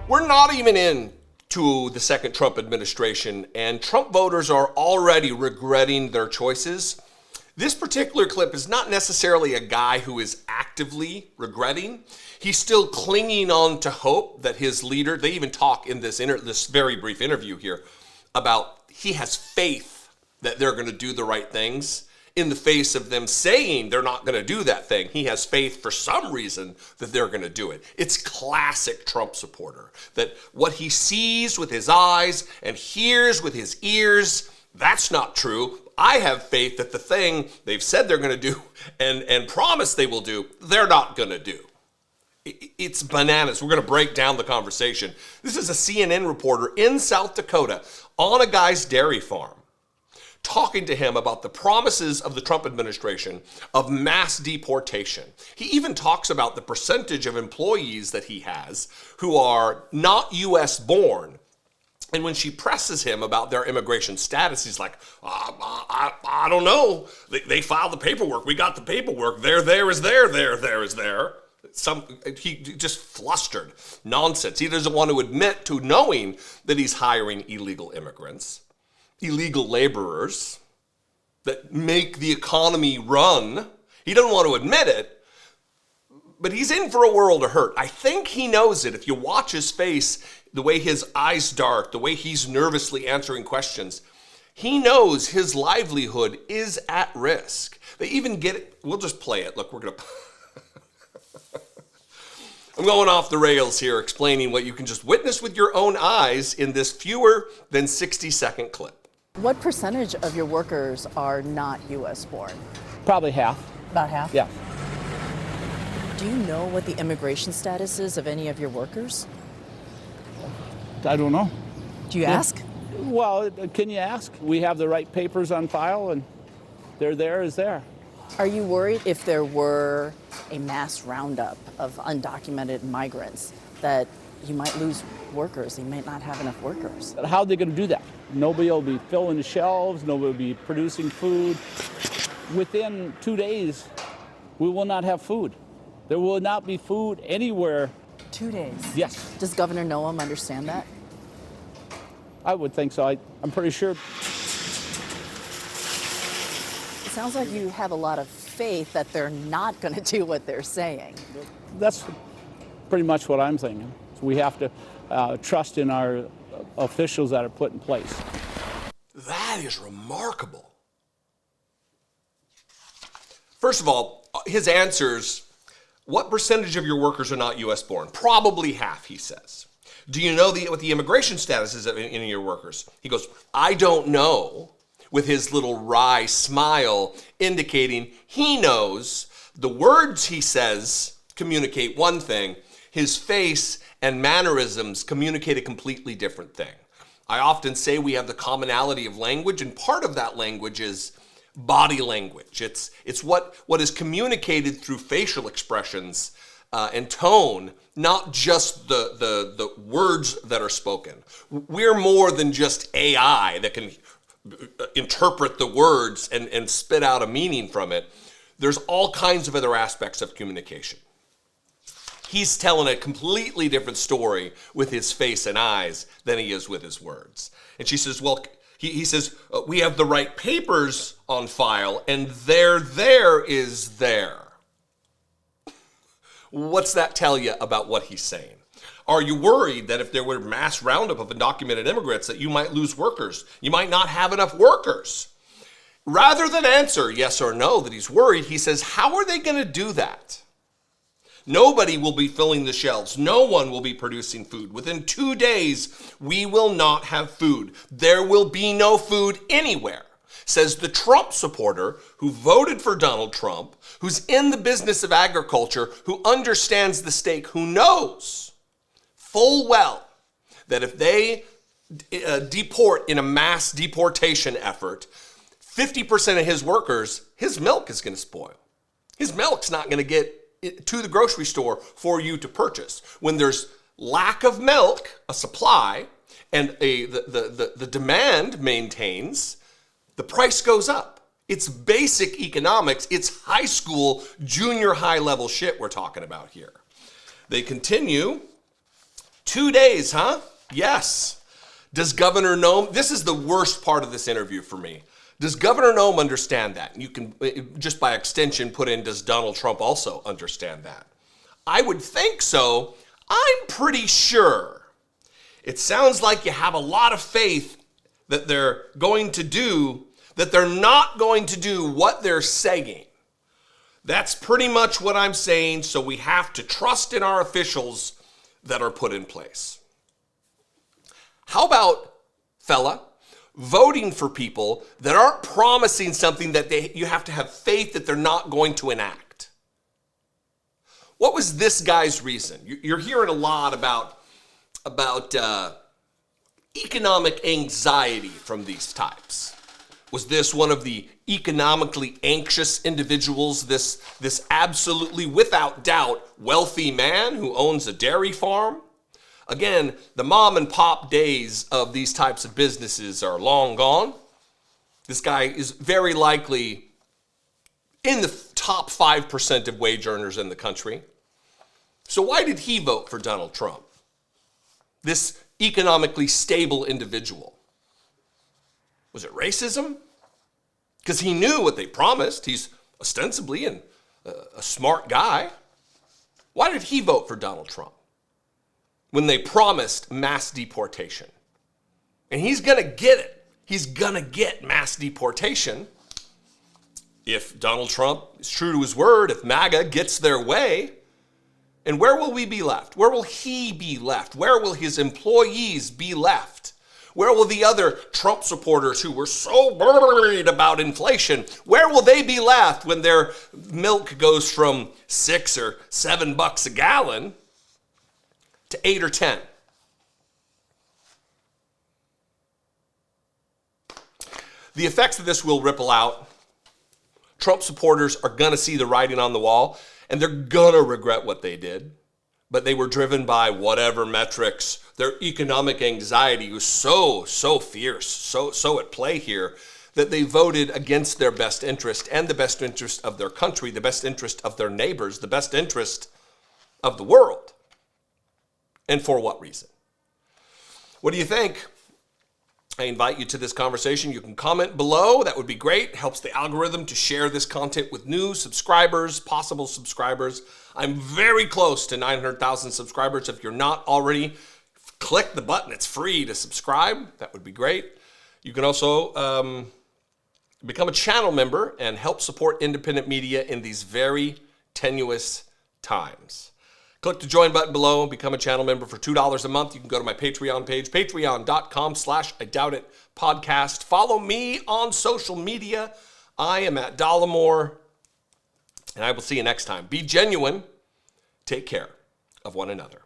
We're not even into the second Trump administration, and Trump voters are already regretting their choices. This particular clip is not necessarily a guy who is actively regretting. He's still clinging on to hope that his leader, they even talk in this very brief interview here about he has faith that they're going to do the right things. In the face of them saying they're not going to do that thing, he has faith for some reason that they're going to do it. It's classic Trump supporter, that what he sees with his eyes and hears with his ears, that's not true. I have faith that the thing they've said they're going to do and promise they will do, they're not going to do. It's bananas. We're going to break down the conversation. This is a CNN reporter in South Dakota on a guy's dairy farm, talking to him about the promises of the Trump administration of mass deportation. He even talks about the percentage of employees that he has who are not U.S. born. And when she presses him about their immigration status, he's like, I don't know. They filed the paperwork. We got the paperwork. There is there. He just flustered. Nonsense. He doesn't want to admit to knowing that he's hiring illegal immigrants, illegal laborers that make the economy run. He doesn't want to admit it, but he's in for a world of hurt. I think he knows it. If you watch his face, the way his eyes dart, the way he's nervously answering questions, he knows his livelihood is at risk. They even get it. We'll just play it. Look, we're going to... I'm going off the rails here, explaining what you can just witness with your own eyes in this fewer than 60-second clip. What percentage of your workers are not U.S. born? Probably half. About half? Yeah. Do you know what the immigration status is of any of your workers? I don't know. Do you ask? Well, can you ask? We have the right papers on file, and they're there is there. Are you worried if there were a mass roundup of undocumented migrants that you might lose workers? You might not have enough workers. How are they going to do that? Nobody will be filling the shelves. Nobody will be producing food. Within 2 days, we will not have food. There will not be food anywhere. 2 days? Yes. Does Governor Noem understand that? I would think so. I'm pretty sure. It sounds like you have a lot of faith that they're not going to do what they're saying. That's pretty much what I'm thinking. So we have to trust in our officials that are put in place. That is remarkable. First of all, his answers, what percentage of your workers are not U.S. born? Probably half, he says. Do you know what the immigration status is of any of your workers? He goes, I don't know, with his little wry smile indicating he knows. The words he says communicate one thing. His face and mannerisms communicate a completely different thing. I often say we have the commonality of language, and part of that language is body language. It's what is communicated through facial expressions and tone, not just the words that are spoken. We're more than just AI that can interpret the words and spit out a meaning from it. There's all kinds of other aspects of communication. He's telling a completely different story with his face and eyes than he is with his words. And she says, well, he says, we have the right papers on file, and there is there. What's that tell you about what he's saying? Are you worried that if there were a mass roundup of undocumented immigrants that you might lose workers? You might not have enough workers. Rather than answer yes or no that he's worried, he says, how are they going to do that? Nobody will be filling the shelves. No one will be producing food. Within 2 days, we will not have food. There will be no food anywhere, says the Trump supporter who voted for Donald Trump, who's in the business of agriculture, who understands the stake, who knows full well that if they deport in a mass deportation effort, 50% of his workers, his milk is going to spoil. His milk's not going to get to the grocery store for you to purchase. When there's lack of milk, a supply, and the demand maintains, the price goes up. It's basic economics. It's high school, junior high level shit we're talking about here. They continue 2 days, huh? Yes. Does Governor Noem, this is the worst part of this interview for me. Does Governor Noem understand that? You can, just by extension, put in, does Donald Trump also understand that? I would think so. I'm pretty sure. It sounds like you have a lot of faith that they're going to do, that they're not going to do what they're saying. That's pretty much what I'm saying, so we have to trust in our officials that are put in place. How about, fella, voting for people that aren't promising something that you have to have faith that they're not going to enact? What was this guy's reason? You're hearing a lot about economic anxiety from these types. Was this one of the economically anxious individuals, this absolutely, without doubt, wealthy man who owns a dairy farm? Again, the mom and pop days of these types of businesses are long gone. This guy is very likely in the top 5% of wage earners in the country. So why did he vote for Donald Trump? This economically stable individual. Was it racism? Because he knew what they promised. He's ostensibly a smart guy. Why did he vote for Donald Trump when they promised mass deportation? And he's going to get it. He's going to get mass deportation if Donald Trump is true to his word, if MAGA gets their way. And where will we be left? Where will he be left? Where will his employees be left? Where will the other Trump supporters who were so worried about inflation, where will they be left when their milk goes from $6 or $7 a gallon to 8 or 10? The effects of this will ripple out. Trump supporters are going to see the writing on the wall, and they're going to regret what they did. But they were driven by whatever metrics. Their economic anxiety was so fierce, so at play here, that they voted against their best interest and the best interest of their country, the best interest of their neighbors, the best interest of the world. And for what reason? What do you think? I invite you to this conversation. You can comment below. That would be great. It helps the algorithm to share this content with new subscribers, possible subscribers. I'm very close to 900,000 subscribers. If you're not already, click the button. It's free to subscribe. That would be great. You can also become a channel member and help support independent media in these very tenuous times. Click the join button below, become a channel member for $2 a month. You can go to my Patreon page, patreon.com/IDoubtItPodcast. Follow me on social media. I am at Dollemore, and I will see you next time. Be genuine. Take care of one another.